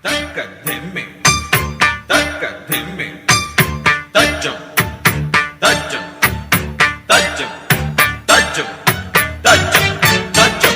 Takka dhimmi, takka dhimmi, tajjam, tajjam, tajjam, tajjam, tajjam, tajjam.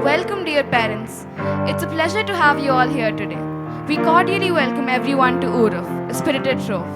Welcome, dear parents. It's a pleasure to have you all here today. We cordially welcome everyone to URAV, a spirited Trove.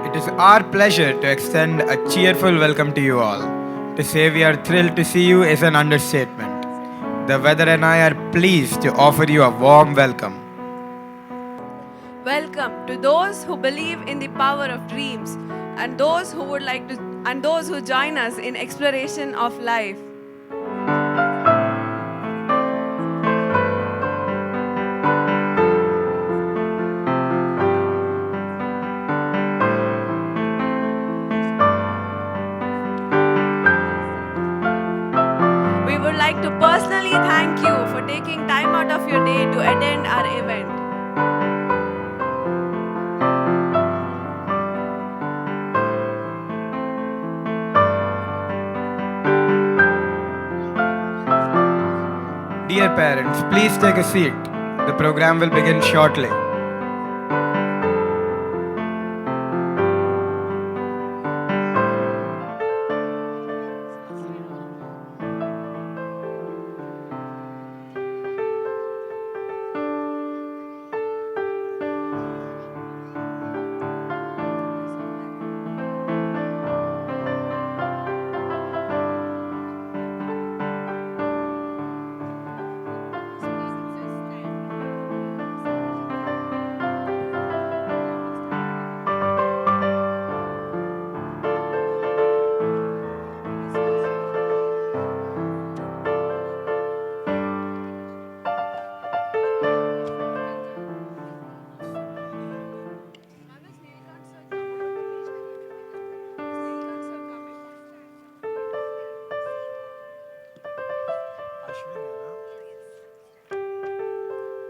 It is our pleasure to extend a cheerful welcome to you all. To say we are thrilled to see you is an understatement. The weather and I are pleased to offer you a warm welcome. Welcome to those who believe in the power of dreams and those who join us in exploration of life. We would like to personally thank you for taking time out of your day to attend our event. Dear parents, please take a seat. The program will begin shortly.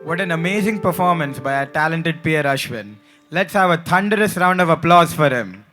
What an amazing performance by our talented peer Ashwin. Let's have a thunderous round of applause for him.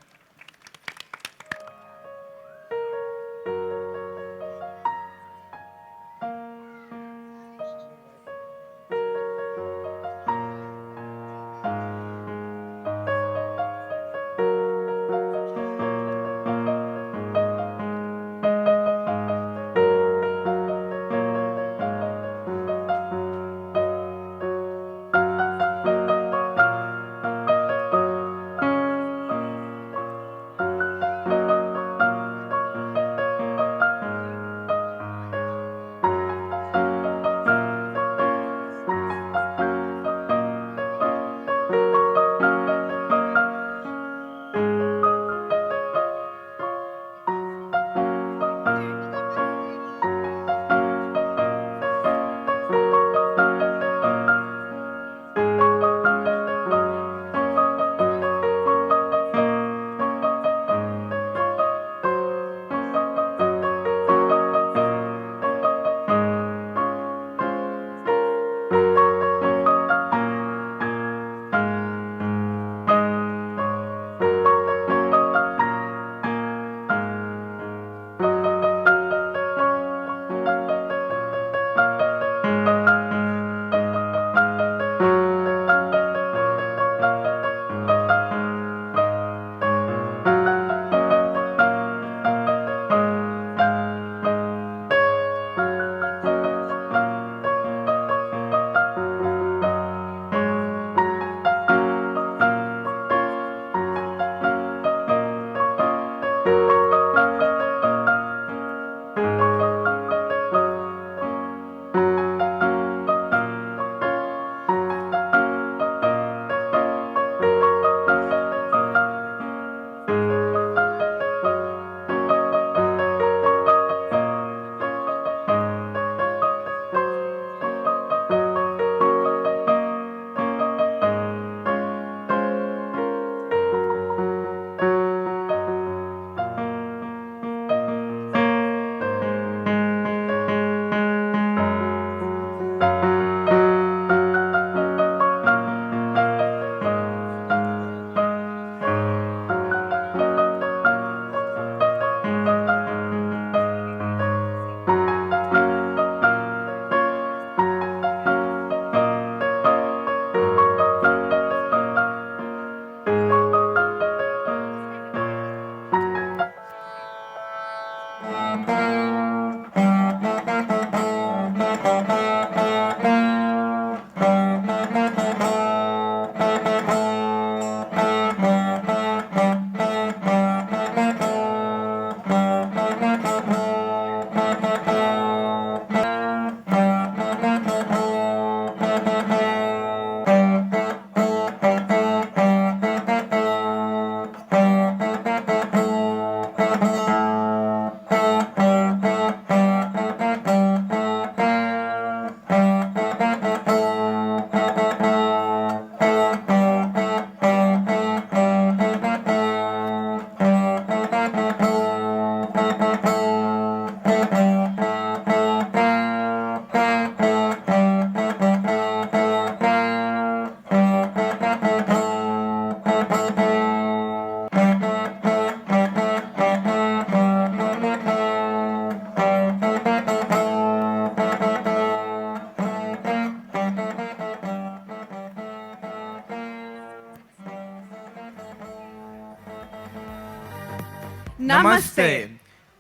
Namaste.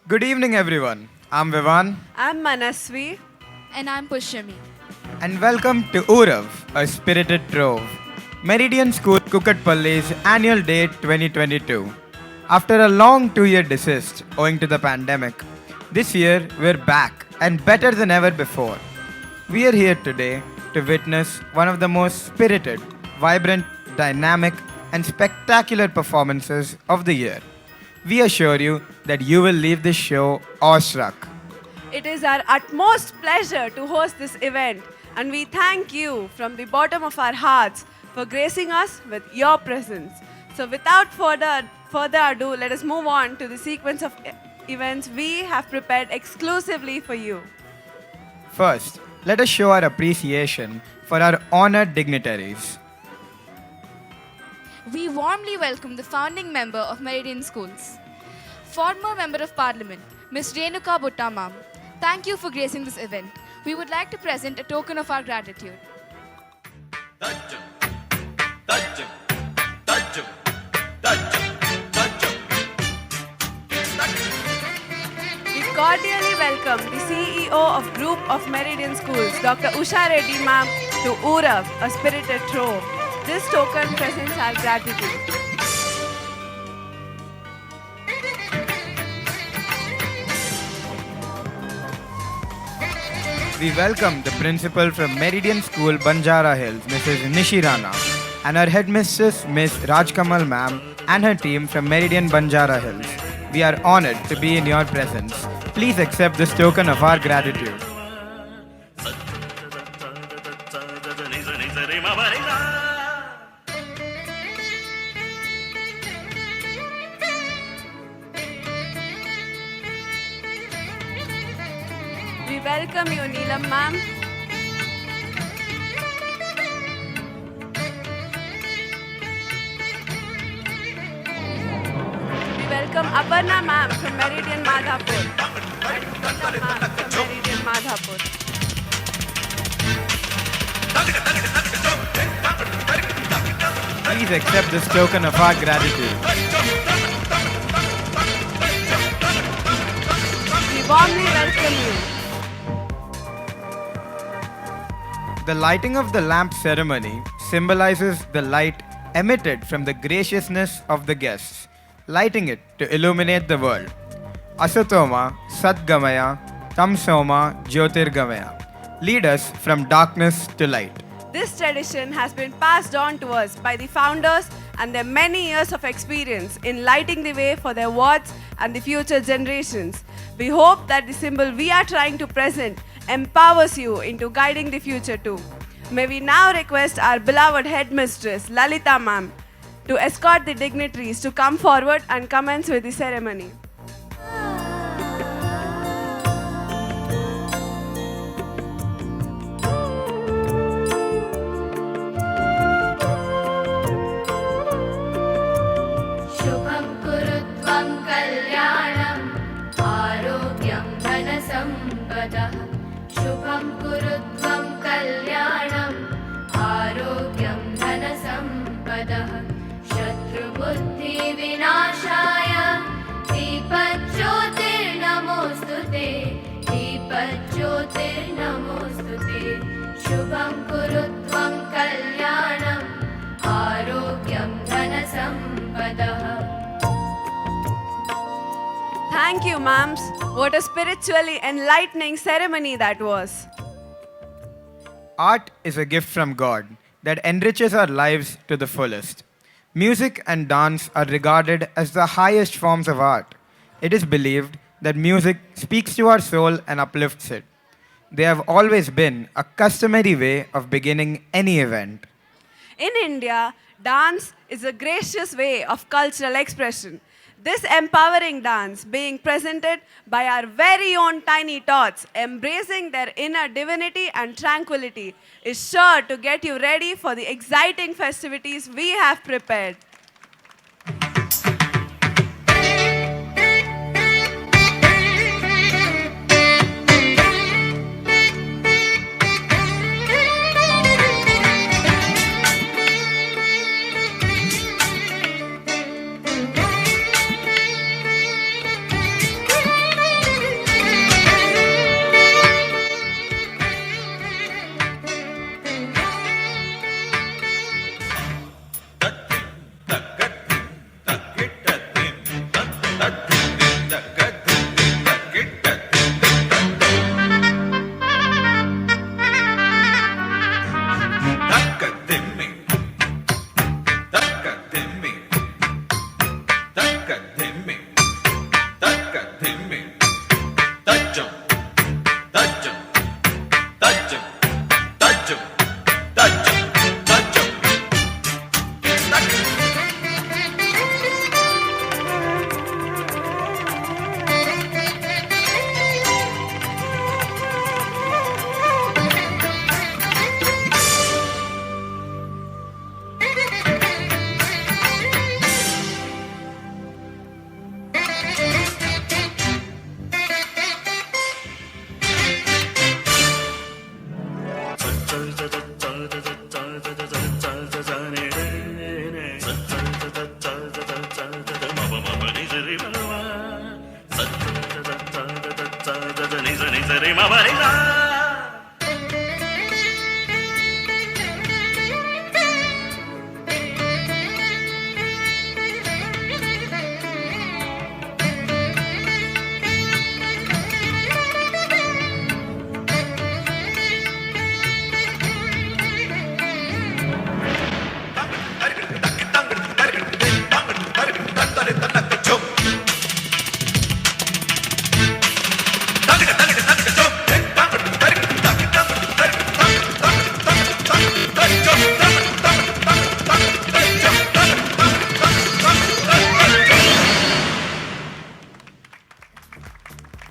Good evening, everyone. I'm Vivan, I'm Manasvi. And I'm Pushami. and welcome to URAV, a spirited Trove, Meridian School Kukatpally's annual day 2022. After a long 2-year desist owing to the pandemic, this year we're back and better than ever before. We are here today to witness one of the most spirited, vibrant, dynamic, and spectacular performances of the year. We assure you that you will leave this show awestruck. It is our utmost pleasure to host this event, and we thank you from the bottom of our hearts for gracing us with your presence. So, without further ado, let us move on to the sequence of events we have prepared exclusively for you. First, let us show our appreciation for our honored dignitaries. We warmly welcome the founding member of Meridian Schools, former Member of Parliament, Ms. Renuka Butta Ma'am. Thank you for gracing this event. We would like to present a token of our gratitude. Tajam, tajam, tajam, tajam, tajam. We cordially welcome the CEO of Group of Meridian Schools, Dr. Usha Reddy Ma'am, to URAV, a spirited Trove. This token presents our gratitude. We welcome the principal from Meridian School, Banjara Hills, Mrs. Nishi Rana, and our headmistress, Ms. Rajkamal Ma'am, and her team from Meridian, Banjara Hills. We are honored to be in your presence. Please accept this token of our gratitude. We welcome you, Neelam Ma'am. We welcome Aparna Ma'am from Meridian Madhapur. And Neelam Ma'am from Meridian Madhapur. Please accept this token of our gratitude. We warmly welcome you. The lighting of the lamp ceremony symbolizes the light emitted from the graciousness of the guests, lighting it to illuminate the world. Asatoma Sadgamaya Tamsoma Jyotirgamaya. Lead us from darkness to light. This tradition has been passed on to us by the founders and their many years of experience in lighting the way for their wards and the future generations. We hope that the symbol we are trying to present empowers you into guiding the future too. May we now request our beloved headmistress, Lalita Ma'am, to escort the dignitaries to come forward and commence with the ceremony. शुभं कुरुत्वं कल्याणम् आरोग्यं धनसम्पदः शुभं कुरुत्वं कल्याणम् आरोग्यं धनसम्पदः शत्रुबुद्धिविनाशाय दीपज्योतिर्नमोऽस्तु ते दीपज्योतिर्नमोऽस्तु ते शुभं कुरुत्वं कल्याणम् आरोग्यं धनसम्पदः. Thank you, ma'ams. What a spiritually enlightening ceremony that was. Art is a gift from God that enriches our lives to the fullest. Music and dance are regarded as the highest forms of art. It is believed that music speaks to our soul and uplifts it. They have always been a customary way of beginning any event. In India, dance is a gracious way of cultural expression. This empowering dance being presented by our very own tiny tots, embracing their inner divinity and tranquility, is sure to get you ready for the exciting festivities we have prepared.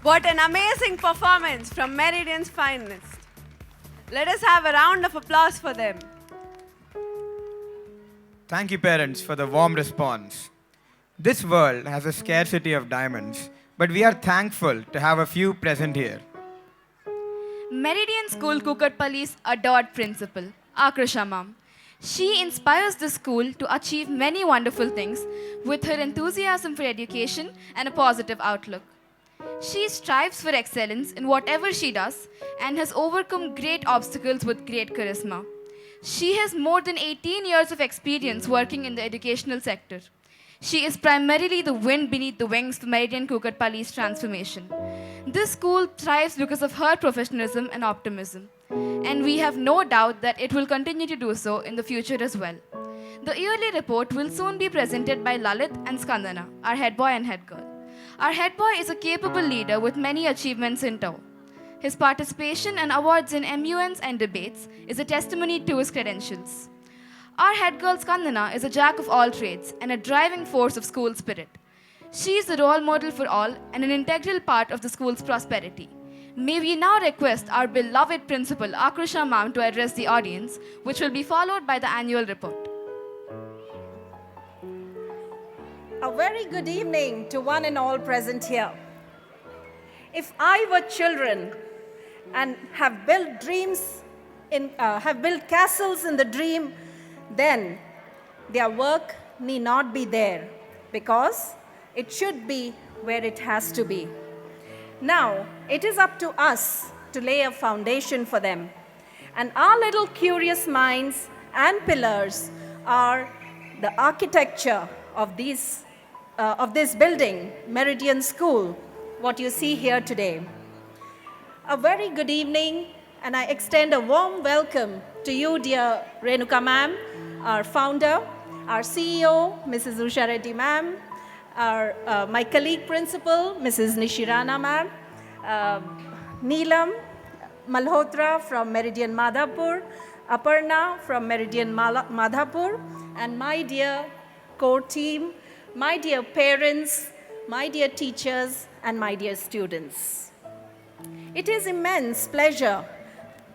What an amazing performance from Meridian's finest. Let us have a round of applause for them. Thank you, parents, for the warm response. This world has a scarcity of diamonds, but we are thankful to have a few present here. Meridian School Kukatpally's adored principal, Akrusha Ma'am. She inspires the school to achieve many wonderful things with her enthusiasm for education and a positive outlook. She strives for excellence in whatever she does and has overcome great obstacles with great charisma. She has more than 18 years of experience working in the educational sector. She is primarily the wind beneath the wings for Meridian Kukatpally's transformation. This school thrives because of her professionalism and optimism, and we have no doubt that it will continue to do so in the future as well. The yearly report will soon be presented by Lalit and Skandana, our head boy and head girl. Our head boy is a capable leader with many achievements in tow. His participation and awards in MUNs and debates is a testimony to his credentials. Our head girl Skandana is a jack of all trades and a driving force of school spirit. She is a role model for all and an integral part of the school's prosperity. May we now request our beloved principal Akrusha Ma'am to address the audience, which will be followed by the annual report. A very good evening to one and all present here. If I were children and have built castles in the dream, then their work need not be there because it should be where it has to be. Now, it is up to us to lay a foundation for them. And our little curious minds and pillars are the architecture of this building, Meridian School, what you see here today. A very good evening, and I extend a warm welcome to you, dear Renuka ma'am, our founder, our CEO, Mrs. Usha Reddy ma'am, my colleague principal, Mrs. Nishirana ma'am, Neelam Malhotra from Meridian Madhapur, Aparna from Meridian Madhapur, and my dear core team, my dear parents, my dear teachers, and my dear students. It is immense pleasure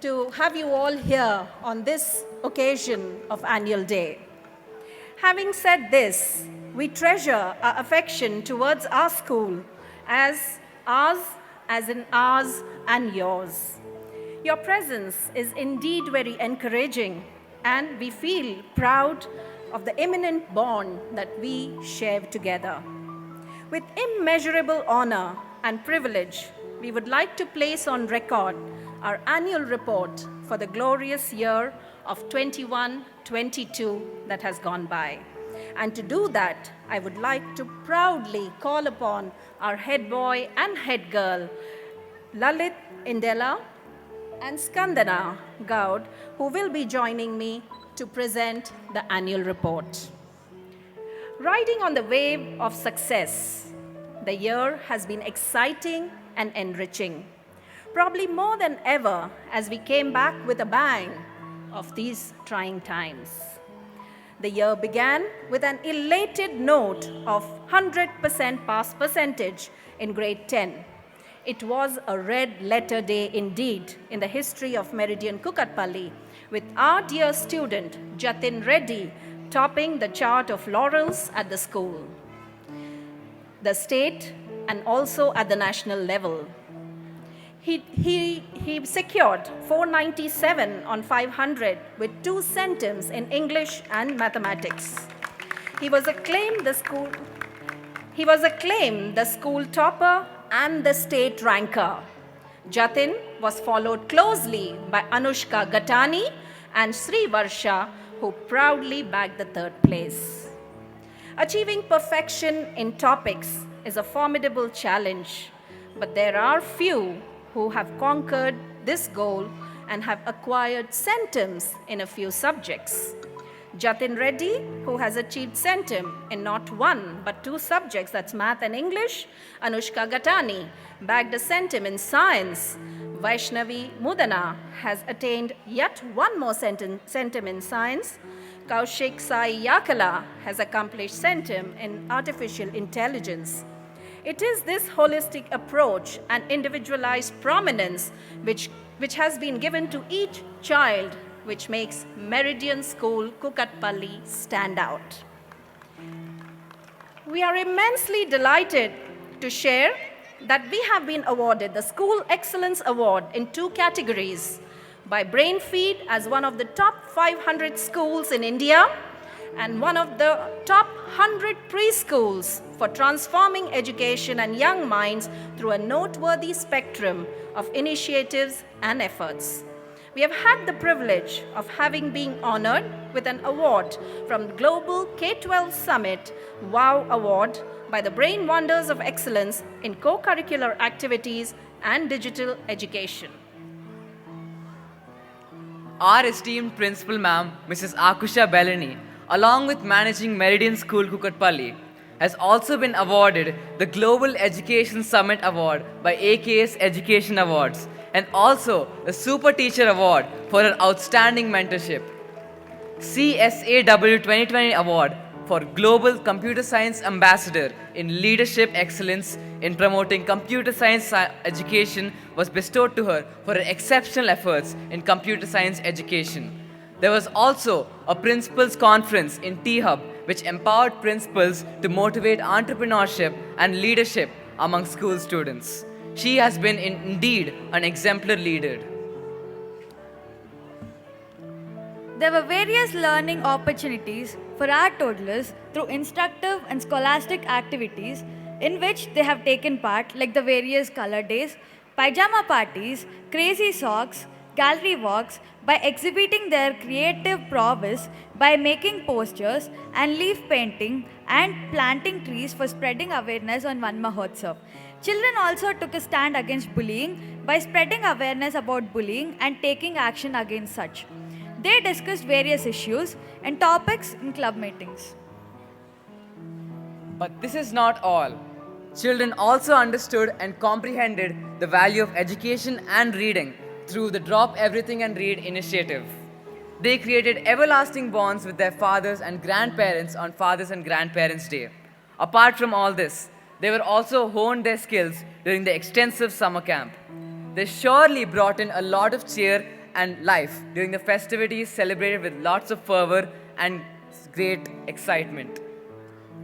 to have you all here on this occasion of Annual Day. Having said this, we treasure our affection towards our school as ours, as in ours and yours. Your presence is indeed very encouraging, and we feel proud of the eminent bond that we share together. With immeasurable honor and privilege, we would like to place on record our annual report for the glorious year of 21-22 that has gone by. And to do that, I would like to proudly call upon our head boy and head girl, Lalit Indela and Skandana Gaud, who will be joining me to present the annual report. Riding on the wave of success, the year has been exciting and enriching, probably more than ever as we came back with a bang of these trying times. The year began with an elated note of 100% pass percentage in grade 10. It was a red letter day indeed in the history of Meridian Kukatpally, with our dear student Jatin Reddy topping the chart of laurels at the school, the state, and also at the national level. He secured 497 on 500 with 2 centims in English and mathematics. He was acclaimed the school topper and the state ranker. Jatin was followed closely by Anushka Gatani and Sri Varsha, who proudly bagged the 3rd place. Achieving perfection in topics is a formidable challenge, but there are few who have conquered this goal and have acquired centims in a few subjects. Jatin Reddy, who has achieved centum in not 1 but 2 subjects, that's math and English. Anushka Gatani bagged a centum in science. Vaishnavi Mudana has attained yet 1 more centum in science. Kaushik Sai Yakala has accomplished centum in artificial intelligence. It is this holistic approach and individualized prominence which has been given to each child which makes Meridian School Kukatpally stand out. We are immensely delighted to share that we have been awarded the School Excellence Award in 2 categories by Brainfeed as one of the top 500 schools in India and one of the top 100 preschools for transforming education and young minds through a noteworthy spectrum of initiatives and efforts. We have had the privilege of having been honored with an award from Global K-12 Summit WOW Award by the Brain Wonders of Excellence in Co-Curricular Activities and Digital Education. Our esteemed Principal Ma'am, Mrs. Akusha Bellini, along with managing Meridian School Kukatpally, has also been awarded the Global Education Summit Award by AKS Education Awards and also the Super Teacher Award for her outstanding mentorship. CSAW 2020 Award for Global Computer Science Ambassador in Leadership Excellence in promoting computer science education was bestowed to her for her exceptional efforts in computer science education. There was also a Principals Conference in T-Hub which empowered principals to motivate entrepreneurship and leadership among school students. She has been indeed an exemplar leader. There were various learning opportunities for our toddlers through instructive and scholastic activities in which they have taken part, like the various color days, pajama parties, crazy socks, gallery walks, by exhibiting their creative prowess by making posters and leaf painting and planting trees for spreading awareness on Van Mahotsav. Children also took a stand against bullying by spreading awareness about bullying and taking action against such. They discussed various issues and topics in club meetings. But this is not all. Children also understood and comprehended the value of education and reading through the Drop Everything and Read initiative. They created everlasting bonds with their fathers and grandparents on Fathers and Grandparents' Day. Apart from all this, they were also honed their skills during the extensive summer camp. They surely brought in a lot of cheer and life during the festivities celebrated with lots of fervor and great excitement.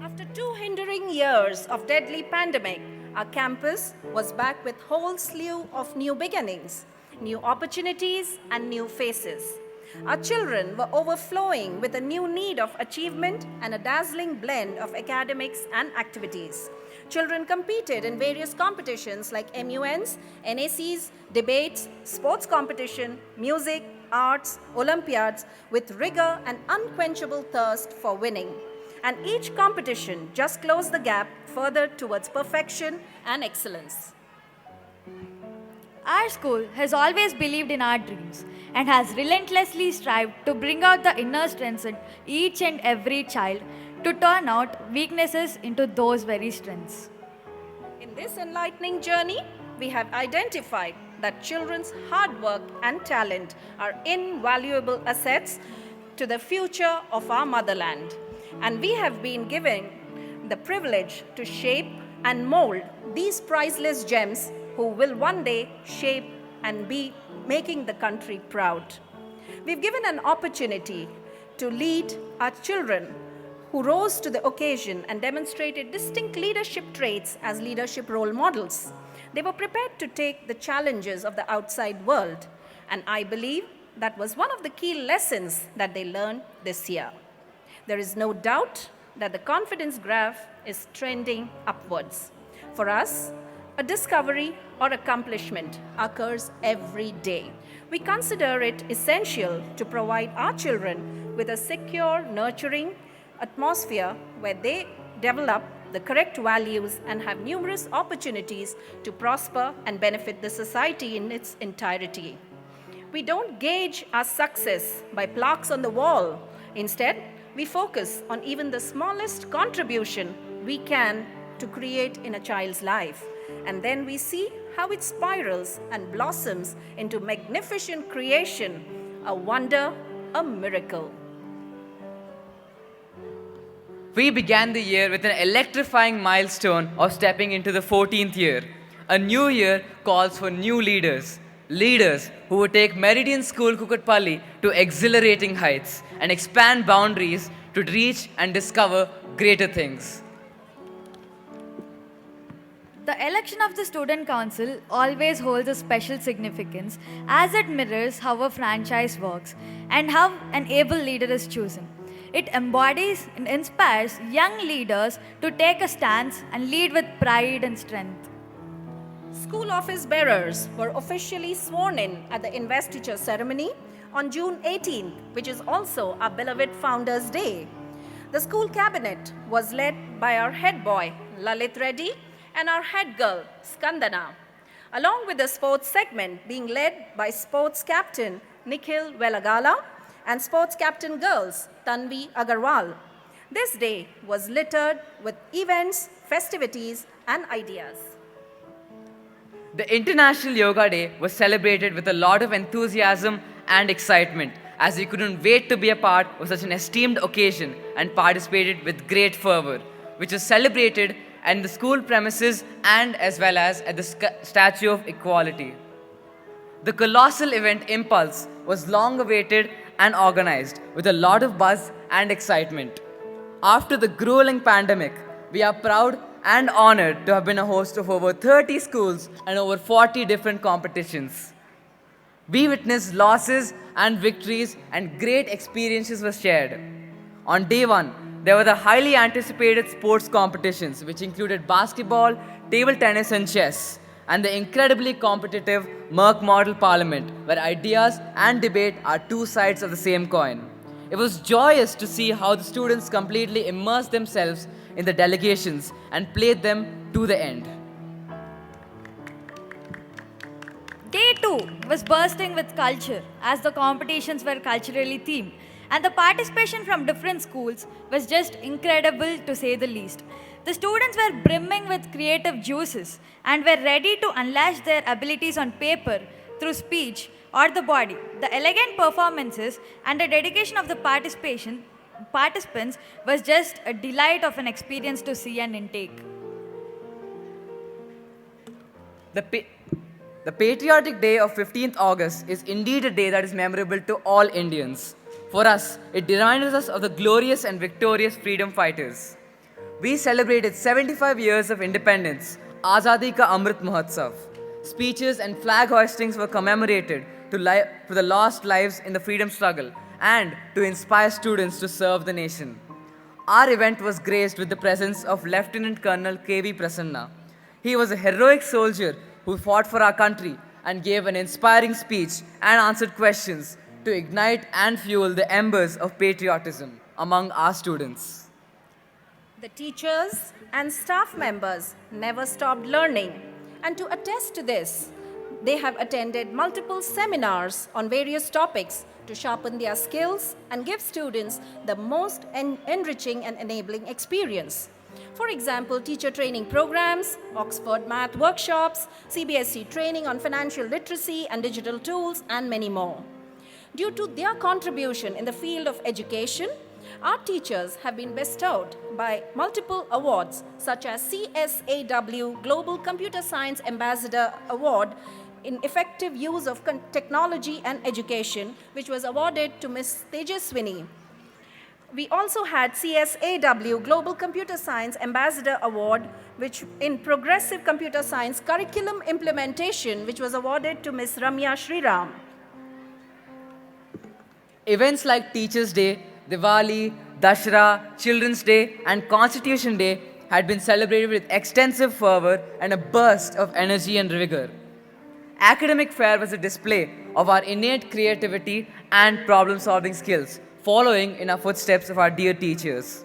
After 2 hindering years of deadly pandemic, our campus was back with whole slew of new beginnings, new opportunities and new faces. Our children were overflowing with a new need of achievement and a dazzling blend of academics and activities. Children competed in various competitions like MUNs, NACs, debates, sports competition, music, arts, Olympiads with rigor and unquenchable thirst for winning. And each competition just closed the gap further towards perfection and excellence. Our school has always believed in our dreams and has relentlessly strived to bring out the inner strengths in each and every child to turn out weaknesses into those very strengths. In this enlightening journey, we have identified that children's hard work and talent are invaluable assets to the future of our motherland. And we have been given the privilege to shape and mold these priceless gems who will one day shape and be making the country proud. We've given an opportunity to lead our children who rose to the occasion and demonstrated distinct leadership traits as leadership role models. They were prepared to take the challenges of the outside world, and I believe that was one of the key lessons that they learned this year. There is no doubt that the confidence graph is trending upwards. For us, a discovery or accomplishment occurs every day. We consider it essential to provide our children with a secure, nurturing atmosphere where they develop the correct values and have numerous opportunities to prosper and benefit the society in its entirety. We don't gauge our success by plaques on the wall. Instead, we focus on even the smallest contribution we can to create in a child's life. And then we see how it spirals and blossoms into magnificent creation, a wonder, a miracle. We began the year with an electrifying milestone of stepping into the 14th year. A new year calls for new leaders. Leaders who would take Meridian School Kukatpally to exhilarating heights and expand boundaries to reach and discover greater things. The election of the Student Council always holds a special significance as it mirrors how a franchise works and how an able leader is chosen. It embodies and inspires young leaders to take a stance and lead with pride and strength. School office bearers were officially sworn in at the investiture ceremony on June 18th, which is also our beloved Founders' Day. The school cabinet was led by our head boy, Lalit Reddy, and our head girl, Skandana, along with the sports segment being led by sports captain Nikhil Velagala and sports captain girls Tanvi Agarwal. This day was littered with events, festivities, and ideas. The International Yoga Day was celebrated with a lot of enthusiasm and excitement, as we couldn't wait to be a part of such an esteemed occasion and participated with great fervor, which was celebrated in the school premises and as well as at the Statue of Equality. The colossal event Impulse was long awaited and organized with a lot of buzz and excitement. After the grueling pandemic, we are proud and honored to have been a host of over 30 schools and over 40 different competitions. We witnessed losses and victories, and great experiences were shared. On day one, there were the highly anticipated sports competitions, which included basketball, table tennis, and chess, and the incredibly competitive Merck Model Parliament, where ideas and debate are two sides of the same coin. It was joyous to see how the students completely immersed themselves in the delegations and played them to the end. Day 2 was bursting with culture as the competitions were culturally themed, and the participation from different schools was just incredible to say the least. The students were brimming with creative juices and were ready to unleash their abilities on paper through speech or the body. The elegant performances and the dedication of the participants was just a delight of an experience to see and intake. The Patriotic Day of 15th August is indeed a day that is memorable to all Indians. For us, it reminds us of the glorious and victorious freedom fighters. We celebrated 75 years of independence, Azadi Ka Amrit Mahotsav. Speeches and flag hoistings were commemorated to the lost lives in the freedom struggle and to inspire students to serve the nation. Our event was graced with the presence of Lieutenant Colonel K.V. Prasanna. He was a heroic soldier who fought for our country and gave an inspiring speech and answered questions to ignite and fuel the embers of patriotism among our students. The teachers and staff members never stopped learning, and to attest to this, they have attended multiple seminars on various topics to sharpen their skills and give students the most enriching and enabling experience. For example, teacher training programs, Oxford math workshops, CBSE training on financial literacy and digital tools, and many more. Due to their contribution in the field of education, our teachers have been bestowed by multiple awards such as CSAW Global Computer Science Ambassador Award in effective use of technology and education, which was awarded to Ms. Tejaswini. We also had CSAW Global Computer Science Ambassador Award, which in Progressive Computer Science Curriculum Implementation, which was awarded to Ms. Ramya Sriram. Events like Teachers' Day, Diwali, Dashra, Children's Day, and Constitution Day had been celebrated with extensive fervor and a burst of energy and vigor. Academic fair was a display of our innate creativity and problem-solving skills, following in our footsteps of our dear teachers.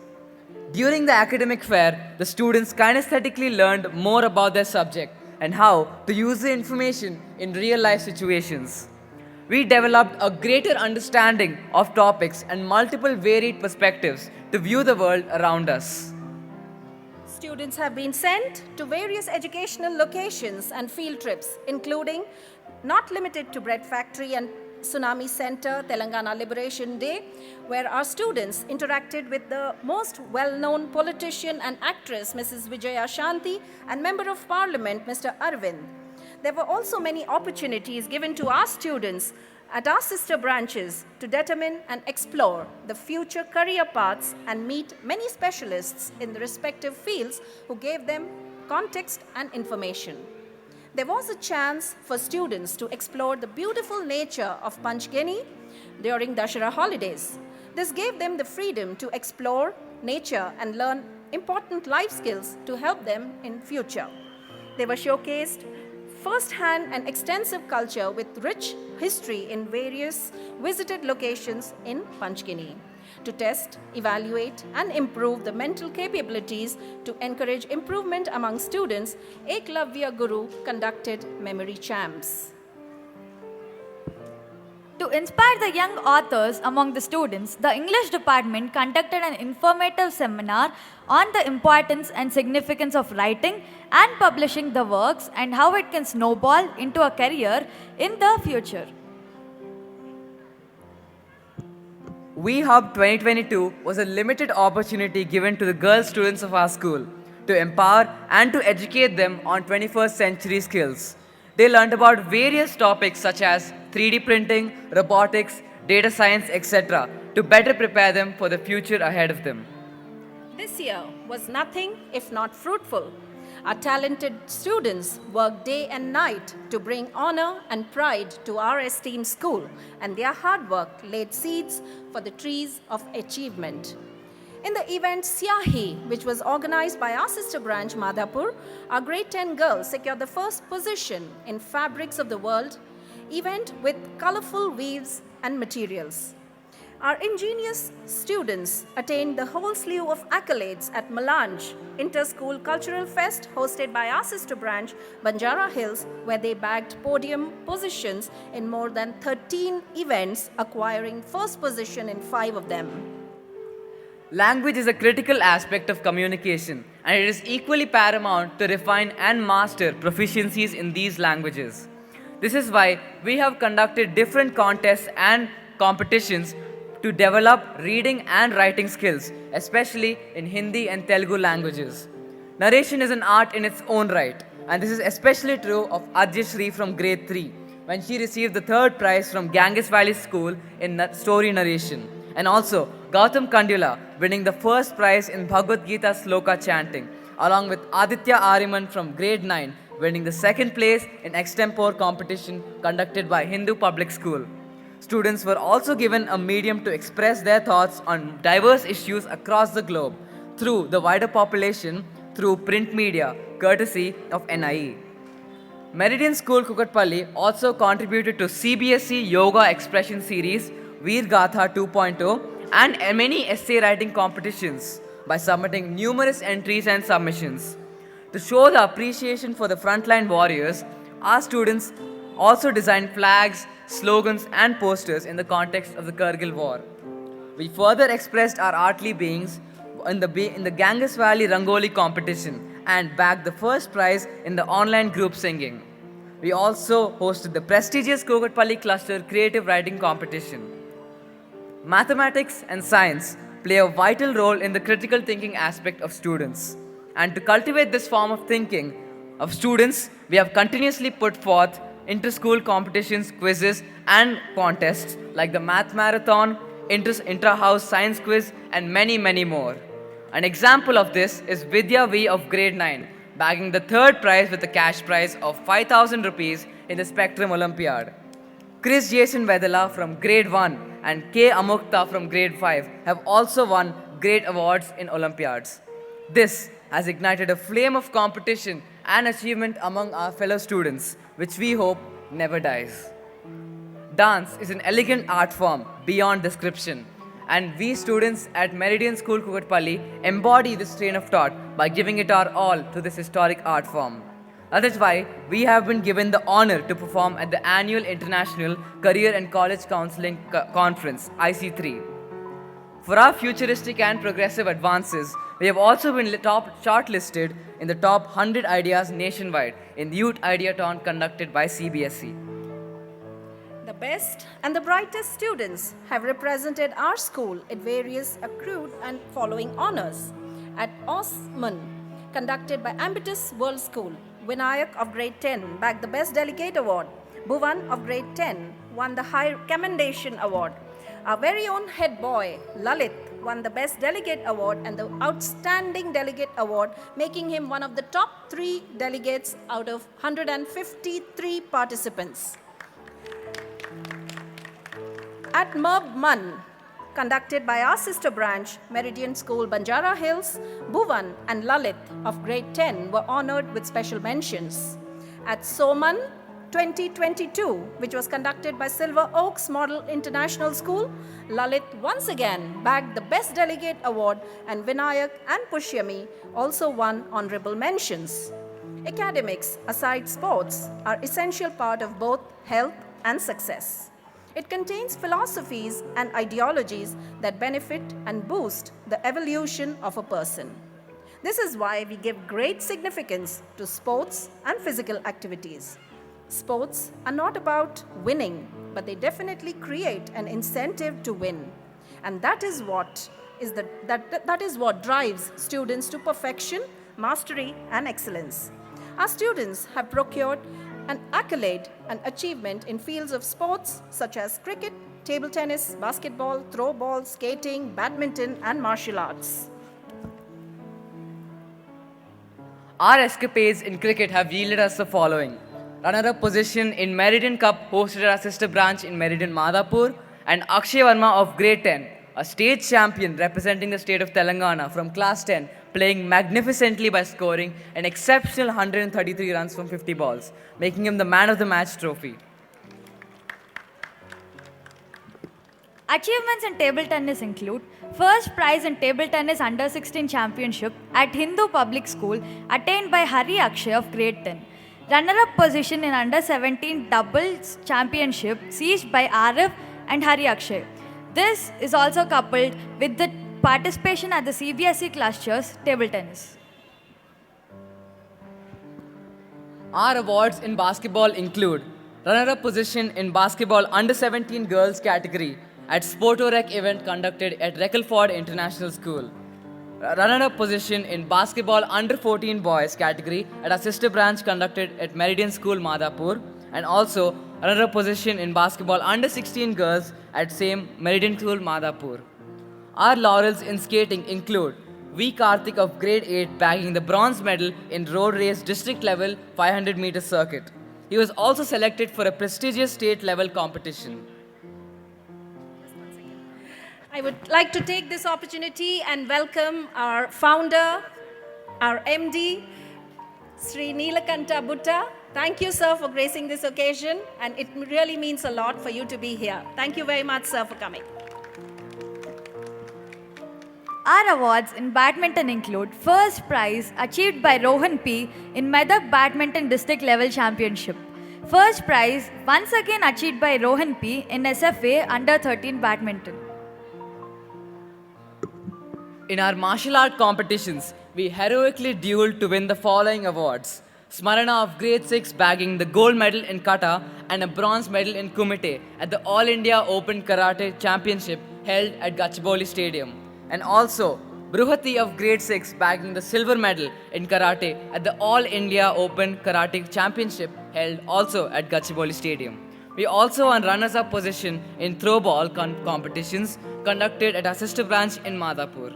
During the academic fair, the students kinesthetically learned more about their subject and how to use the information in real-life situations. We developed a greater understanding of topics and multiple varied perspectives to view the world around us. Students have been sent to various educational locations and field trips, including, not limited to Bread Factory and Tsunami Center, Telangana Liberation Day, where our students interacted with the most well-known politician and actress, Mrs. Vijaya Shanti, and Member of Parliament, Mr. Arvind. There were also many opportunities given to our students at our sister branches to determine and explore the future career paths and meet many specialists in the respective fields who gave them context and information. There was a chance for students to explore the beautiful nature of Panchgani during Dashera holidays. This gave them the freedom to explore nature and learn important life skills to help them in future. They were showcased first-hand and extensive culture with rich history in various visited locations in Panchgani to test, evaluate, and improve the mental capabilities to encourage improvement among students. Eklavya Guru conducted memory champs. To inspire the young authors among the students, the English department conducted an informative seminar on the importance and significance of writing and publishing the works and how it can snowball into a career in the future. We Hub 2022 was a limited opportunity given to the girl students of our school to empower and to educate them on 21st century skills. They learned about various topics such as 3D printing, robotics, data science, etc. to better prepare them for the future ahead of them. This year was nothing if not fruitful. Our talented students worked day and night to bring honor and pride to our esteemed school, and their hard work laid seeds for the trees of achievement. In the event Syahi, which was organized by our sister branch Madhapur, our grade 10 girls secured the first position in Fabrics of the World event with colorful weaves and materials. Our ingenious students attained the whole slew of accolades at Melange Inter-School Cultural Fest hosted by our sister branch Banjara Hills, where they bagged podium positions in more than 13 events, acquiring first position in 5 of them. Language is a critical aspect of communication, and it is equally paramount to refine and master proficiencies in these languages. This is why we have conducted different contests and competitions to develop reading and writing skills, especially in Hindi and Telugu languages. Narration is an art in its own right, and this is especially true of Ajyashri from grade 3, when she received the 3rd prize from Ganges Valley School in story narration, and also Gautam Kandula winning the 1st prize in Bhagavad Gita Sloka chanting, along with Aditya Ariman from grade 9 winning the 2nd place in extempore competition conducted by Hindu Public School. Students were also given a medium to express their thoughts on diverse issues across the globe through the wider population through print media, courtesy of NIE. Meridian School Kukatpally also contributed to CBSE Yoga Expression Series, Veer Gatha 2.0, and many essay writing competitions by submitting numerous entries and submissions. To show the appreciation for the frontline warriors, our students also designed flags, slogans, and posters in the context of the Kargil War. We further expressed our artly beings in the Ganges Valley Rangoli competition and bagged the 1st prize in the online group singing. We also hosted the prestigious Kukatpally Cluster Creative Writing Competition. Mathematics and science play a vital role in the critical thinking aspect of students. And to cultivate this form of thinking of students, we have continuously put forth inter-school competitions, quizzes, and contests like the Math Marathon, intra-house science quiz, and many, many more. An example of this is Vidya V of grade 9, bagging the third prize with a cash prize of 5,000 rupees in the Spectrum Olympiad. Chris Jason Vedala from grade 1 and K. Amukta from grade 5 have also won great awards in Olympiads. This has ignited a flame of competition and achievement among our fellow students, which we hope never dies. Dance is an elegant art form beyond description, and we students at Meridian School Kukatpally embody this train of thought by giving it our all to this historic art form. That is why we have been given the honor to perform at the annual International Career and College Counseling Conference, IC3. For our futuristic and progressive advances, we have also been shortlisted in the top 100 ideas nationwide in the Youth Ideathon conducted by CBSE. The best and the brightest students have represented our school at various accrued and following honors. At Osman, conducted by Ambitus World School, Vinayak of grade 10 bagged the Best Delegate Award. Bhuvan of grade 10 won the High Commendation Award. Our very own head boy, Lalit, won the Best Delegate Award and the Outstanding Delegate Award, making him one of the top 3 delegates out of 153 participants. At Merb Mun, conducted by our sister branch, Meridian School, Banjara Hills, Bhuvan and Lalit of grade 10 were honored with special mentions. At Soman 2022, which was conducted by Silver Oaks Model International School, Lalit once again bagged the Best Delegate Award, and Vinayak and Pushyami also won honorable mentions. Academics, aside sports, are essential part of both health and success. It contains philosophies and ideologies that benefit and boost the evolution of a person. This is why we give great significance to sports and physical activities. Sports are not about winning, but they definitely create an incentive to win. And that is what drives students to perfection, mastery, and excellence. Our students have procured an accolade and achievement in fields of sports such as cricket, table tennis, basketball, throw ball, skating, badminton, and martial arts. Our escapades in cricket have yielded us the following: runner-up position in Meridian Cup hosted at our sister branch in Meridian Madhapur, and Akshay Verma of grade 10, a state champion representing the state of Telangana from class 10, playing magnificently by scoring an exceptional 133 runs from 50 balls, making him the man of the match trophy. Achievements in table tennis include first prize in table tennis under 16 championship at Hindu Public School attained by Hari Akshay of grade 10. Runner-up position in under 17 doubles championship seized by Arif and Hari Akshay. This is also coupled with the participation at the CBSE clusters table tennis. Our awards in basketball include runner-up position in basketball under 17 girls category at Sportorec event conducted at Reckleford International School. Runner-up position in basketball under 14 boys category at our sister branch conducted at Meridian School Madhapur, and also runner-up position in basketball under 16 girls at same Meridian School Madhapur. Our laurels in skating include V. Karthik of grade 8 bagging the bronze medal in road race district level 500 meter circuit. He was also selected for a prestigious state level competition. I would like to take this opportunity and welcome our founder, our MD, Sri Neelakanta Butta. Thank you, sir, for gracing this occasion, and it really means a lot for you to be here. Thank you very much, sir, for coming. Our awards in badminton include first prize achieved by Rohan P in Medak Badminton District Level Championship. First prize once again achieved by Rohan P in SFA Under 13 Badminton. In our martial art competitions, we heroically dueled to win the following awards: Smarana of grade 6 bagging the gold medal in kata and a bronze medal in kumite at the All India Open Karate Championship held at Gachibowli Stadium, and also Bruhati of grade 6 bagging the silver medal in karate at the All India Open Karate Championship held also at Gachibowli Stadium. We also won runners-up position in throwball competitions conducted at our sister branch in Madhapur.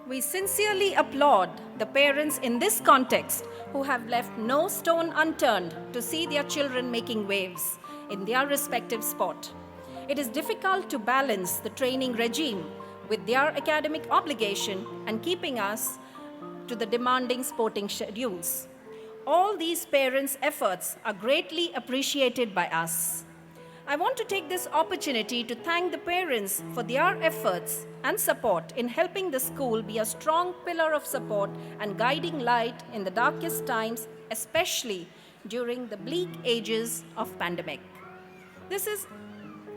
We sincerely applaud the parents in this context who have left no stone unturned to see their children making waves in their respective sport. It is difficult to balance the training regime with their academic obligation and keeping us to the demanding sporting schedules. All these parents' efforts are greatly appreciated by us. I want to take this opportunity to thank the parents for their efforts and support in helping the school be a strong pillar of support and guiding light in the darkest times, especially during the bleak ages of pandemic. This is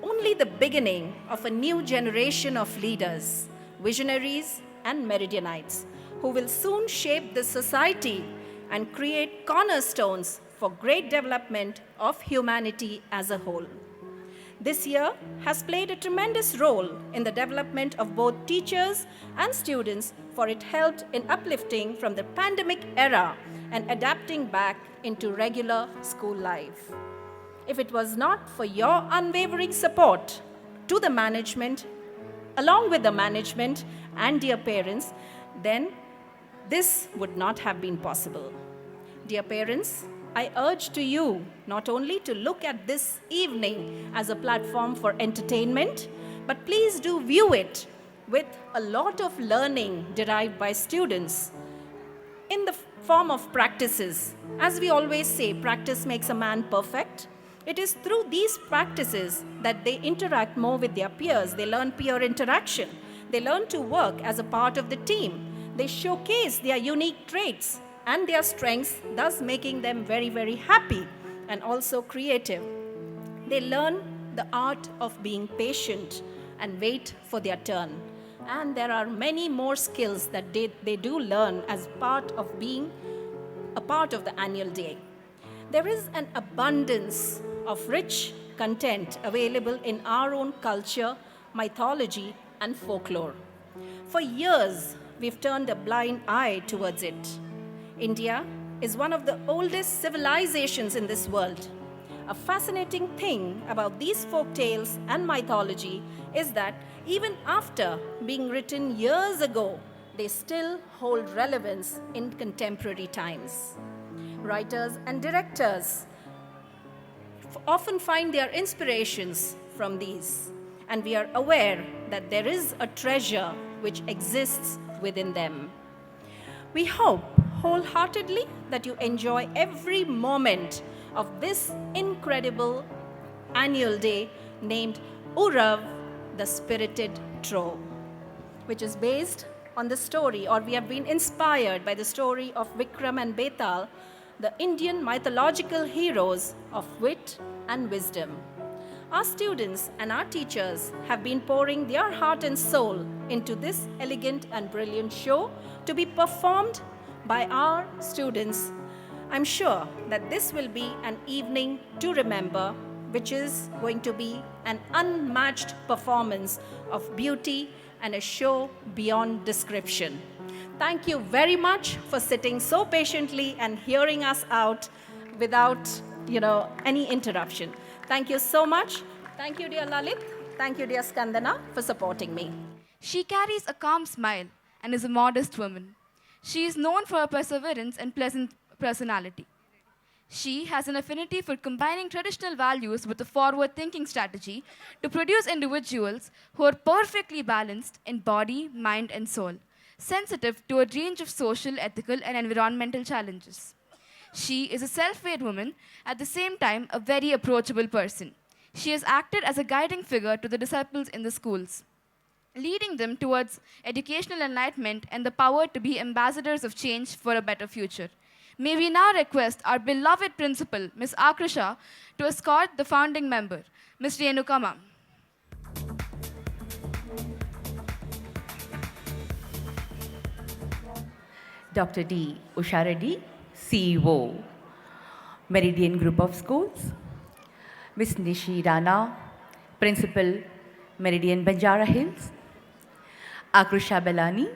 only the beginning of a new generation of leaders, visionaries, and Meridianites who will soon shape this society and create cornerstones for great development of humanity as a whole. This year has played a tremendous role in the development of both teachers and students, for it helped in uplifting from the pandemic era and adapting back into regular school life. If it was not for your unwavering support to the management, along with the management and dear parents, then this would not have been possible. Dear parents, I urge to you not only to look at this evening as a platform for entertainment, but please do view it with a lot of learning derived by students in the form of practices. As we always say, practice makes a man perfect. It is through these practices that they interact more with their peers. They learn peer interaction. They learn to work as a part of the team. They showcase their unique traits and their strengths, thus making them very, very happy and also creative. They learn the art of being patient and wait for their turn. And there are many more skills that they do learn as part of being a part of the annual day. There is an abundance of rich content available in our own culture, mythology, and folklore. For years, we've turned a blind eye towards it. India is one of the oldest civilizations in this world. A fascinating thing about these folk tales and mythology is that even after being written years ago, they still hold relevance in contemporary times. Writers and directors often find their inspirations from these, and we are aware that there is a treasure which exists within them. We hope wholeheartedly that you enjoy every moment of this incredible annual day named URAV, the Spirited Trove, which is based on the story, or we have been inspired by the story of Vikram and Betal, the Indian mythological heroes of wit and wisdom. Our students and our teachers have been pouring their heart and soul into this elegant and brilliant show to be performed by our students. I'm sure that this will be an evening to remember, which is going to be an unmatched performance of beauty and a show beyond description. Thank you very much for sitting so patiently and hearing us out without, any interruption. Thank you so much. Thank you, dear Lalit. Thank you, dear Skandana, for supporting me. She carries a calm smile and is a modest woman. She is known for her perseverance and pleasant personality. She has an affinity for combining traditional values with a forward-thinking strategy to produce individuals who are perfectly balanced in body, mind, and soul, sensitive to a range of social, ethical, and environmental challenges. She is a self-made woman, at the same time a very approachable person. She has acted as a guiding figure to the disciples in the schools, leading them towards educational enlightenment and the power to be ambassadors of change for a better future. May we now request our beloved principal, Ms. Akrisha, to escort the founding member, Ms. Renuka ma'am. Dr. D. Usha Reddy, CEO, Meridian Group of Schools. Ms. Nishi Rana, Principal, Meridian Banjara Hills. Akrusha Belani,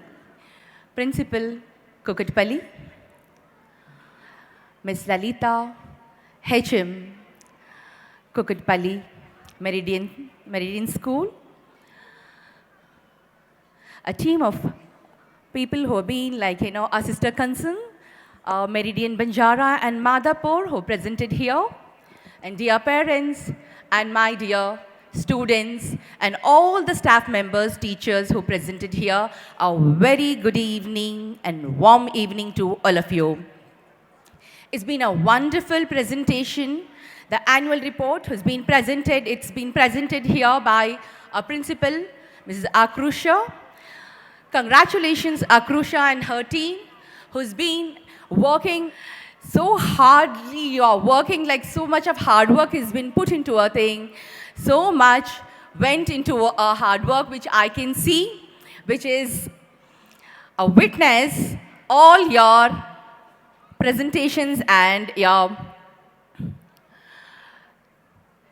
Principal, Kukatpally. Ms. Lalita, HM, Kukatpally, Meridian School. A team of people who have been like, our sister concern, Meridian Banjara and Madhapur who presented here, and dear parents, and my dear students, and all the staff members, teachers who presented here, a very good evening and warm evening to all of you. It's been a wonderful presentation. The annual report has been presented. It's been presented here by our principal, Mrs. Akrusha. Congratulations, Akrusha and her team, who's been working so hardly. You're working like so much of hard work has been put into a thing. So much went into a hard work, which I can see, which is a witness all your presentations and your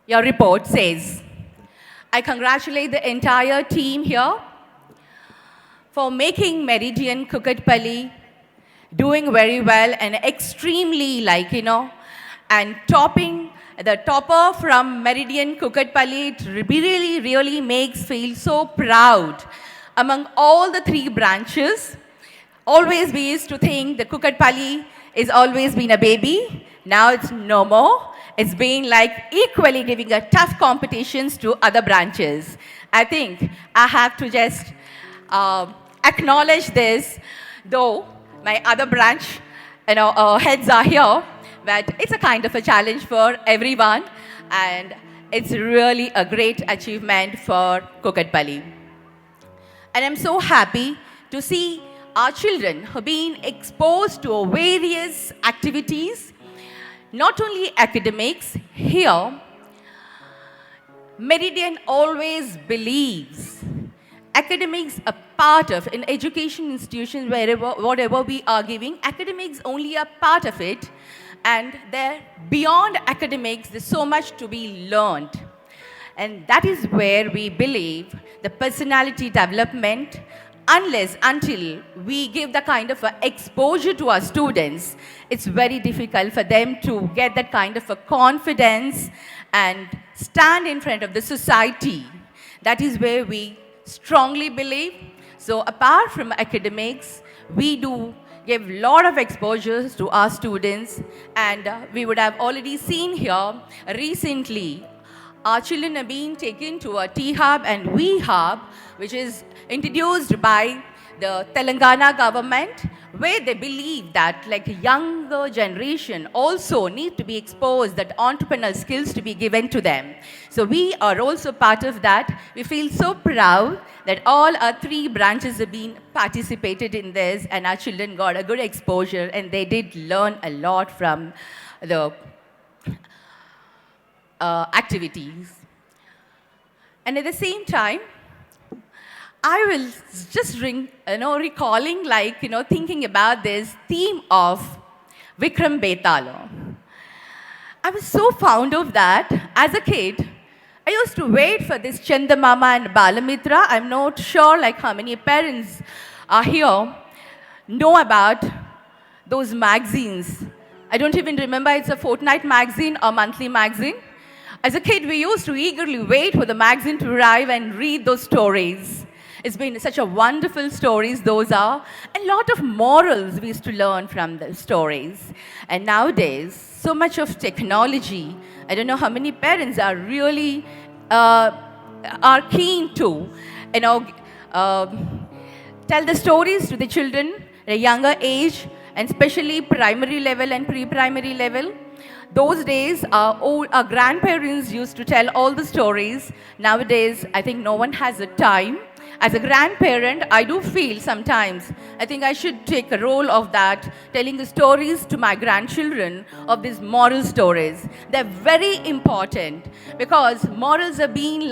report says. I congratulate the entire team here for making Meridian Kukatpally doing very well and extremely and topping the topper from Meridian Kukatpally. It really makes feel so proud among all the 3 branches. Always we used to think the Kukatpally is always been a baby. Now it's no more. It's been like equally giving a tough competitions to other branches. I think I have to just acknowledge this, though my other branch heads are here, but it's a kind of a challenge for everyone, and it's really a great achievement for Kukatpally. And I'm so happy to see our children who have been exposed to various activities, not only academics. Here, Meridian always believes academics a part of, in education institutions, whatever we are giving, academics only a part of it, and there, beyond academics, there's so much to be learned. And that is where we believe the personality development, until we give the kind of exposure to our students, it's very difficult for them to get that kind of a confidence and stand in front of the society. That is where we strongly believe. So apart from academics, we do give a lot of exposures to our students, and we would have already seen here recently our children have been taken to a T-Hub and V-Hub, which is introduced by the Telangana government, where they believe that younger generation also need to be exposed, that entrepreneurial skills to be given to them. So we are also part of that. We feel so proud that all our 3 branches have been participated in this, and our children got a good exposure, and they did learn a lot from the activities. And at the same time, I will just recalling thinking about this theme of Vikram Betala. I was so fond of that. As a kid, I used to wait for this Chandamama and Balamitra. I'm not sure how many parents are here know about those magazines. I don't even remember it's a fortnight magazine or monthly magazine. As a kid, we used to eagerly wait for the magazine to arrive and read those stories. It's been such a wonderful stories those are. A lot of morals we used to learn from the stories. And nowadays, so much of technology, I don't know how many parents are really are keen to tell the stories to the children at a younger age, and especially primary level and pre-primary level. Those days, our grandparents used to tell all the stories. Nowadays, I think no one has the time. As a grandparent, I do feel sometimes, I think I should take a role of that, telling the stories to my grandchildren of these moral stories. They're very important because morals are being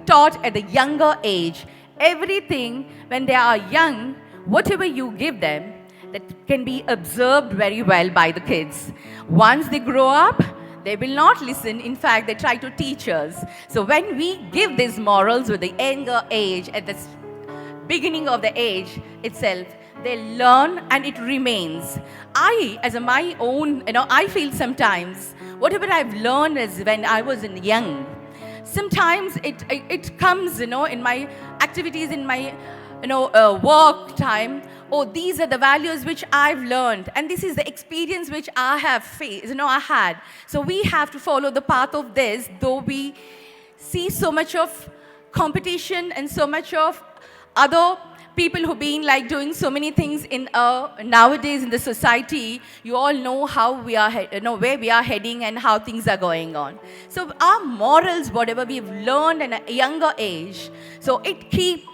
taught at a younger age. Everything, when they are young, whatever you give them, that can be observed very well by the kids. Once they grow up, they will not listen. In fact, they try to teach us. So when we give these morals with the younger age, at the beginning of the age itself, they learn and it remains. I, as a my own, I feel sometimes whatever I've learned is when I was young. Sometimes it comes, in my activities, in my, work time. Oh, these are the values which I've learned, and this is the experience which I have faced, I had. So we have to follow the path of this, though we see so much of competition and so much of other people who been like doing so many things in nowadays in the society. You all know how we are, where we are heading and how things are going on. So our morals, whatever we've learned at a younger age, so it keep,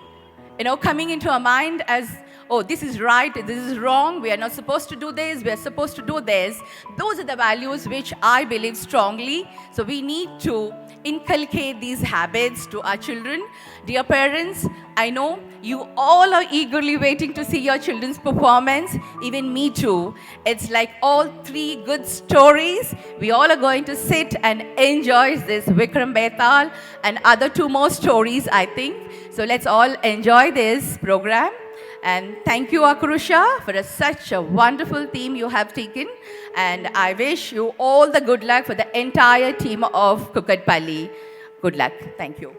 coming into our mind as, oh, this is right, this is wrong, we are not supposed to do this, we are supposed to do this. Those are the values which I believe strongly. So we need to inculcate these habits to our children. Dear parents, I know you all are eagerly waiting to see your children's performance. Even me too. It's like all 3 good stories. We all are going to sit and enjoy this Vikram Betal and other 2 more stories, I think. So let's all enjoy this program. And thank you, Akrusha, for such a wonderful theme you have taken. And I wish you all the good luck for the entire team of Kukatpally. Good luck. Thank you.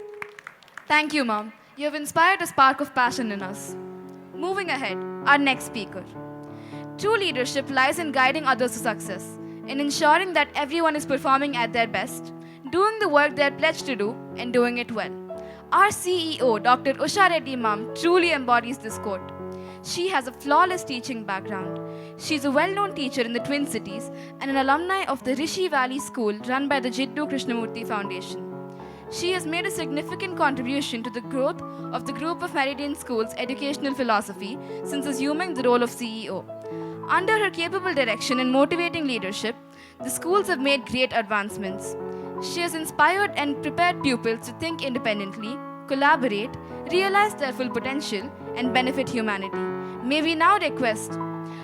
Thank you, Mom. You have inspired a spark of passion in us. Moving ahead, our next speaker. True leadership lies in guiding others to success, in ensuring that everyone is performing at their best, doing the work they are pledged to do, and doing it well. Our CEO, Dr. Usha Reddy Ma'am, truly embodies this quote. She has a flawless teaching background. She's a well-known teacher in the Twin Cities and an alumni of the Rishi Valley School run by the Jiddu Krishnamurti Foundation. She has made a significant contribution to the growth of the group of Meridian School's educational philosophy since assuming the role of CEO. Under her capable direction and motivating leadership, the schools have made great advancements. She has inspired and prepared pupils to think independently, collaborate, realize their full potential, and benefit humanity. May we now request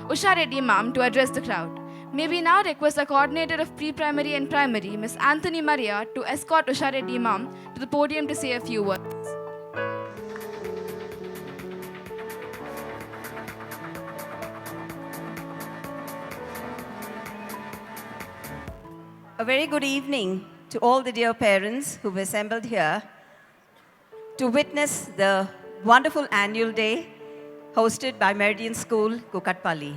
Usha Reddy Ma'am to address the crowd. May we now request the coordinator of pre-primary and primary, Ms. Anthony Maria, to escort Usha Reddy Ma'am to the podium to say a few words. A very good evening to all the dear parents who've assembled here to witness the wonderful annual day hosted by Meridian School, Kukatpally.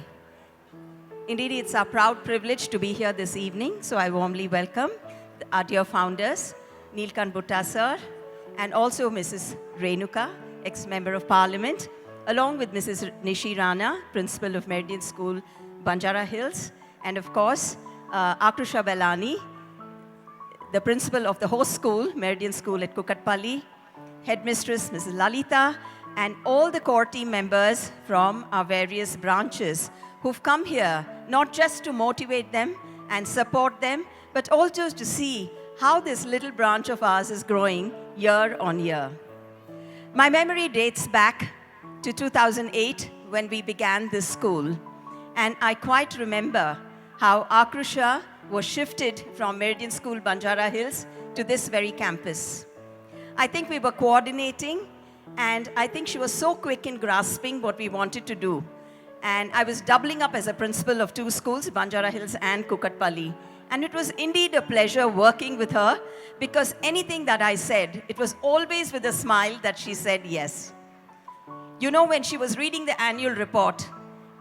Indeed, it's our proud privilege to be here this evening, so I warmly welcome our dear founders, Neelkant Bhutta sir, and also Mrs. Renuka, ex-member of Parliament, along with Mrs. Nishi Rana, principal of Meridian School, Banjara Hills, and of course, Akrusha Belani, the principal of the host school, Meridian School at Kukatpally, headmistress Mrs. Lalita, and all the core team members from our various branches who've come here not just to motivate them and support them, but also to see how this little branch of ours is growing year on year. My memory dates back to 2008 when we began this school, and I quite remember how Akrusha was shifted from Meridian School, Banjara Hills, to this very campus. I think we were coordinating, and I think she was so quick in grasping what we wanted to do. And I was doubling up as a principal of 2 schools, Banjara Hills and Kukatpally. And it was indeed a pleasure working with her, because anything that I said, it was always with a smile that she said yes. You know, when she was reading the annual report,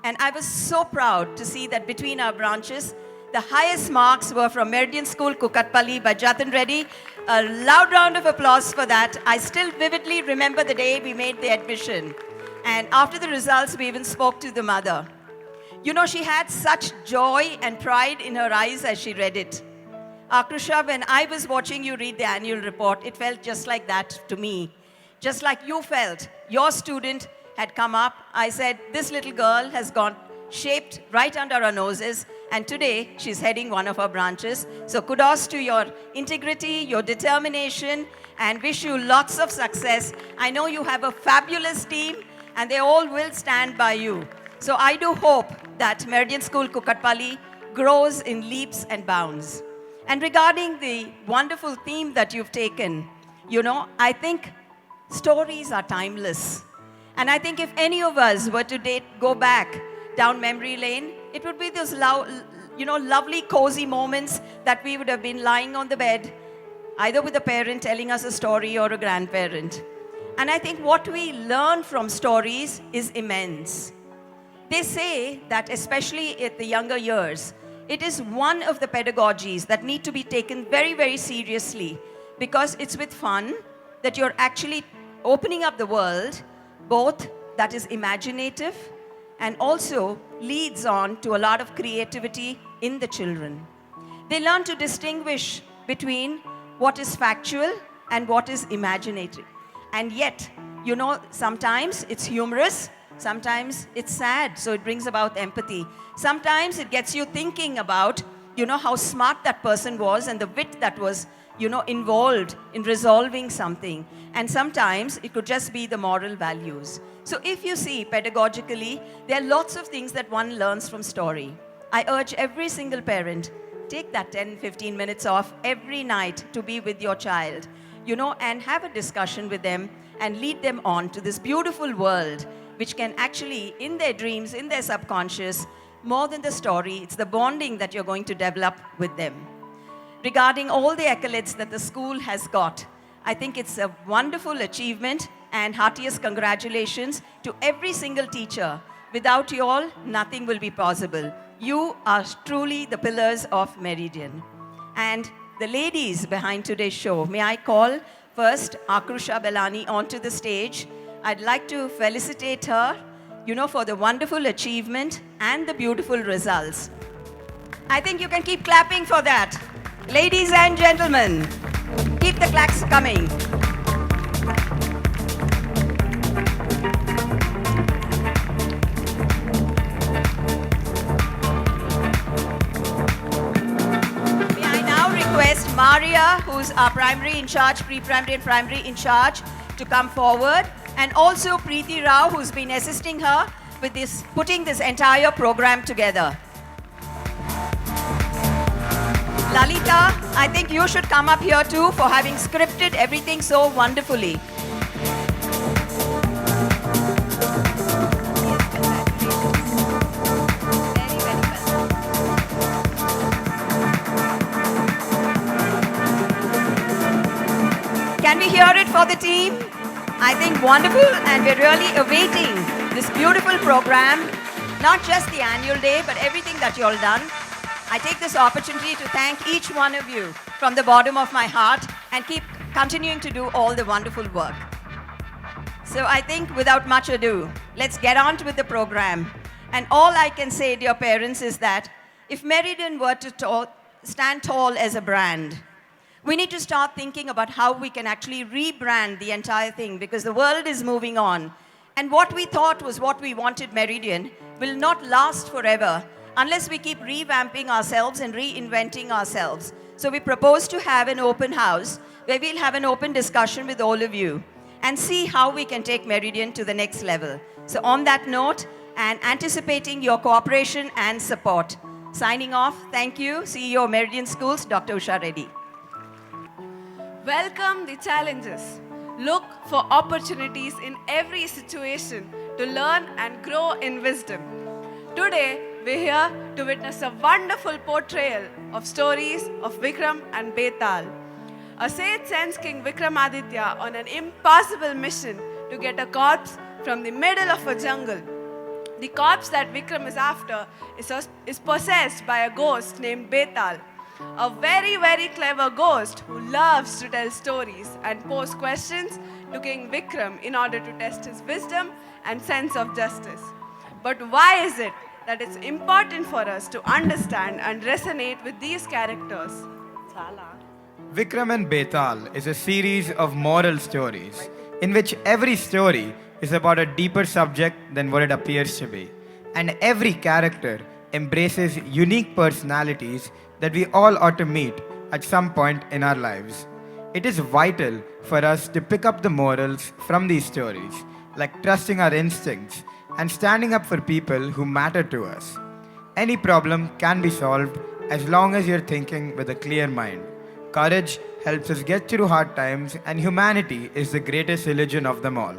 and I was so proud to see that between our branches, the highest marks were from Meridian School, Kukatpally by Jatin Reddy. A loud round of applause for that. I still vividly remember the day we made the admission. And after the results, we even spoke to the mother. You know, she had such joy and pride in her eyes as she read it. Akrusha, when I was watching you read the annual report, it felt just like that to me. Just like you felt. Your student had come up. I said, this little girl has gone shaped right under our noses, and today she's heading one of our branches. So kudos to your integrity, your determination, and wish you lots of success. I know you have a fabulous team, and they all will stand by you. So I do hope that Meridian School Kukatpally grows in leaps and bounds. And regarding the wonderful theme that you've taken, you know, I think stories are timeless. And I think if any of us were to go back down memory lane, it would be those lovely, cozy moments that we would have been lying on the bed, either with a parent telling us a story or a grandparent. And I think what we learn from stories is immense. They say that, especially at the younger years, it is one of the pedagogies that need to be taken very, very seriously, because it's with fun that you're actually opening up the world, both that is imaginative and also leads on to a lot of creativity in the children. They learn to distinguish between what is factual and what is imaginative. And yet, sometimes it's humorous, sometimes it's sad, so it brings about empathy. Sometimes it gets you thinking about, how smart that person was and the wit that was, involved in resolving something. And sometimes it could just be the moral values. So if you see pedagogically, there are lots of things that one learns from story. I urge every single parent, take that 10-15 minutes off every night to be with your child, and have a discussion with them and lead them on to this beautiful world, which can actually, in their dreams, in their subconscious, more than the story, it's the bonding that you're going to develop with them. Regarding all the accolades that the school has got, I think it's a wonderful achievement, and heartiest congratulations to every single teacher. Without you all, nothing will be possible. You are truly the pillars of Meridian. And the ladies behind today's show, may I call first Akrusha Belani onto the stage. I'd like to felicitate her, for the wonderful achievement and the beautiful results. I think you can keep clapping for that. Ladies and gentlemen, keep the claps coming. May I now request Maria, who's our primary in charge, pre-primary and primary in charge, to come forward, and also Preeti Rao, who's been assisting her with putting this entire program together. Lalita, I think you should come up here too for having scripted everything so wonderfully. Can we hear it for the team? I think wonderful, and we're really awaiting this beautiful program, not just the annual day, but everything that you all done. I take this opportunity to thank each one of you from the bottom of my heart, and keep continuing to do all the wonderful work. So I think without much ado, let's get on with the program. And all I can say, dear parents, is that if Meridian were to stand tall as a brand, we need to start thinking about how we can actually rebrand the entire thing, because the world is moving on. And what we thought was what we wanted Meridian will not last forever unless we keep revamping ourselves and reinventing ourselves. So we propose to have an open house where we'll have an open discussion with all of you and see how we can take Meridian to the next level. So on that note, and anticipating your cooperation and support, signing off, thank you, CEO Meridian Schools, Dr. Usha Reddy. Welcome the challenges. Look for opportunities in every situation to learn and grow in wisdom. Today, we're here to witness a wonderful portrayal of stories of Vikram and Betal. A sage sends King Vikramaditya on an impossible mission to get a corpse from the middle of a jungle. The corpse that Vikram is after is possessed by a ghost named Betal. A very, very clever ghost who loves to tell stories and pose questions to King Vikram in order to test his wisdom and sense of justice. But why is it that it's important for us to understand and resonate with these characters? Vikram and Betal is a series of moral stories in which every story is about a deeper subject than what it appears to be. And every character embraces unique personalities that we all ought to meet at some point in our lives. It is vital for us to pick up the morals from these stories, like trusting our instincts and standing up for people who matter to us. Any problem can be solved as long as you're thinking with a clear mind. Courage helps us get through hard times, and humanity is the greatest religion of them all.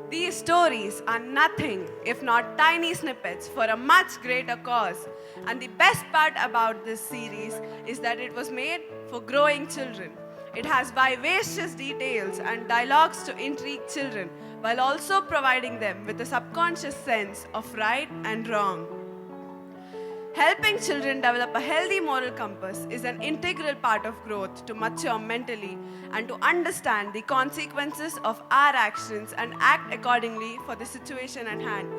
These stories are nothing if not tiny snippets for a much greater cause. And the best part about this series is that it was made for growing children. It has vivacious details and dialogues to intrigue children while also providing them with a subconscious sense of right and wrong. Helping children develop a healthy moral compass is an integral part of growth to mature mentally and to understand the consequences of our actions and act accordingly for the situation at hand.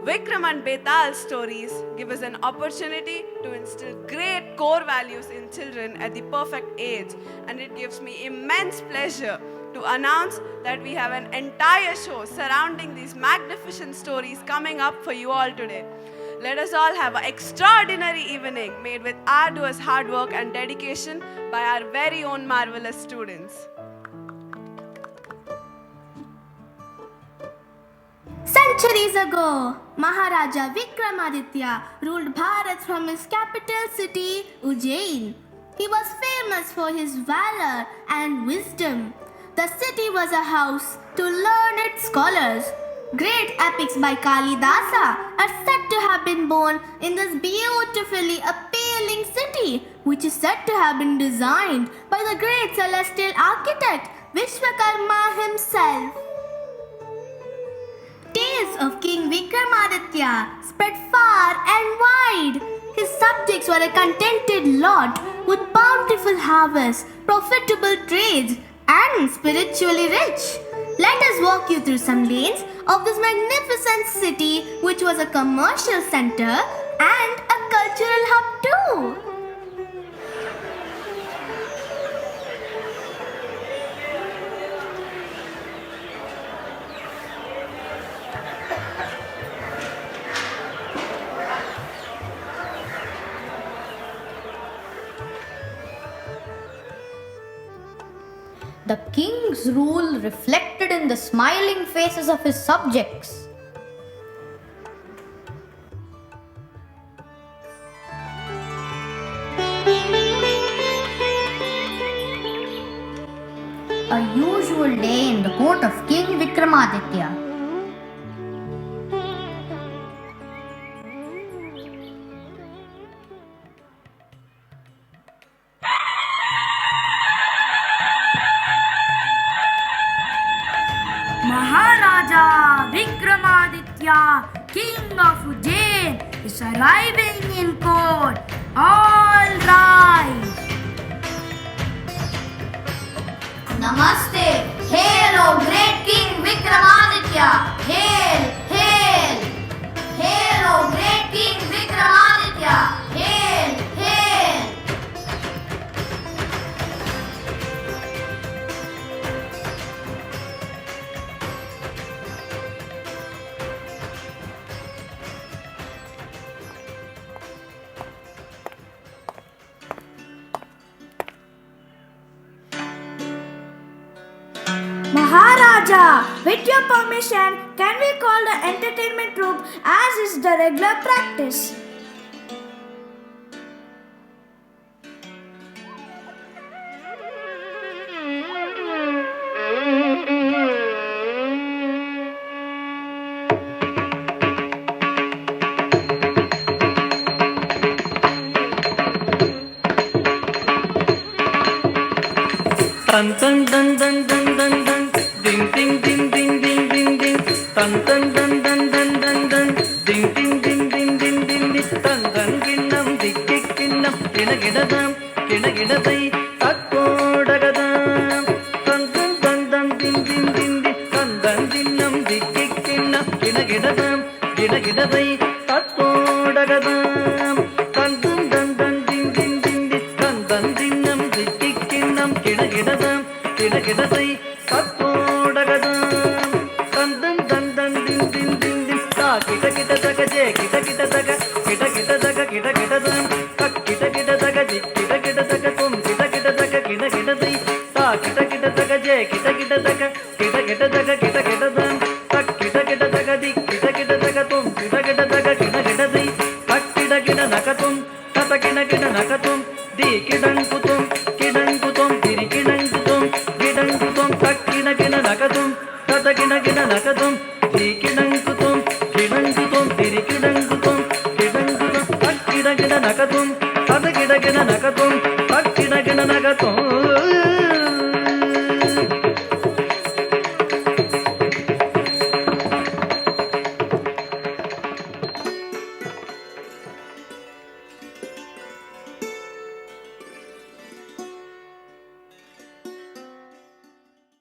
Vikram and Betal's stories give us an opportunity to instill great core values in children at the perfect age, and it gives me immense pleasure to announce that we have an entire show surrounding these magnificent stories coming up for you all today. Let us all have an extraordinary evening made with arduous hard work and dedication by our very own marvelous students. Centuries ago, Maharaja Vikramaditya ruled Bharat from his capital city, Ujjain. He was famous for his valor and wisdom. The city was a house to learned scholars. Great epics by Kalidasa are said to have been born in this beautifully appealing city, which is said to have been designed by the great celestial architect Vishwakarma himself. Tales of King Vikramaditya spread far and wide. His subjects were a contented lot with bountiful harvests, profitable trades, and spiritually rich. Let us walk you through some lanes of this magnificent city, which was a commercial center and a cultural hub too. The king's rule reflected in the smiling faces of his subjects. A usual day in the court of King Vikramaditya. Maharaja Vikramaditya, King of Ujjain, is arriving in court. All rise. Namaste. Hail, O great King Vikramaditya. Hail, hail. Hail, O great King Vikramaditya. Hail, hail. Maharaja, with your permission, can we call the entertainment troupe as is the regular practice? Dun dun dun dun dun dun dun, ding ding ding ding ding ding ding, dun dun dun dun dun dun dun, ding ding ding ding ding ding ding, dun dun ginnam dikkinnam, ginagidadam, ginagidadai, takkodagadam, dun dun dun dun ding ding ding ding, dun dun ginnam dikkinnam, ginagidadam, ginagidadai, takkodagadam, dun dun dun dun ding ding ding ding, dun dun ginnam dikkinnam, ginagidadam, ginagidadai, takkodagadam, dun dun dun dun ding ding ding ding, ta kita kita daga je kita kita daga kita kita daga kita kita dam, tak kita kita daga ji kita kita daga tum kita kita daga kita kita dai, ta kita kita daga je kita kita daga kita kita daga kita kita dam, tak kita kita daga di kita kita daga tum kita kita daga kita kita dai, tak kita kita daga tum tata kita kita daga tum di kidan kutum diri kidan kutum tak kita kita daga tum tata kita kita daga tum nakatum, tada kita nakatum, tak kita nakatum.